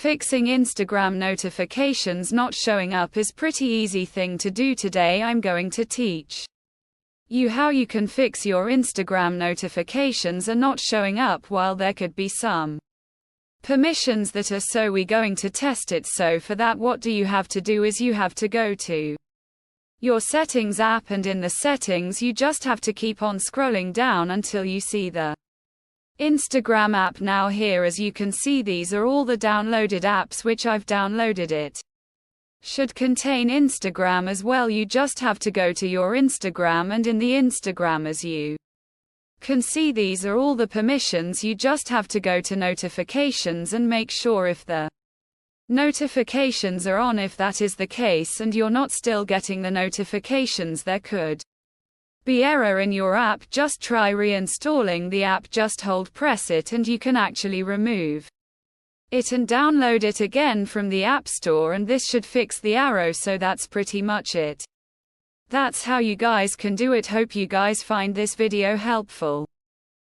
Fixing Instagram notifications not showing up is pretty easy thing to do. Today I'm going to teach you how you can fix your Instagram notifications are not showing up while there could be some permissions that are, so we're going to test it. So for that, what do you have to do is you have to go to your settings app, and in the settings you just have to keep on scrolling down until you see the Instagram app. Now here, as you can see, these are all the downloaded apps which I've downloaded. It should contain Instagram as well. You just have to go to your Instagram, and in the Instagram, as you can see, these are all the permissions. You just have to go to notifications and make sure if the notifications are on. If that is the case and you're not still getting the notifications, there could be error in your app. Just try reinstalling the app. Just press it, and you can actually remove it and download it again from the App Store, and this should fix the error. So that's pretty much it. That's how you guys can do it. Hope you guys find this video helpful.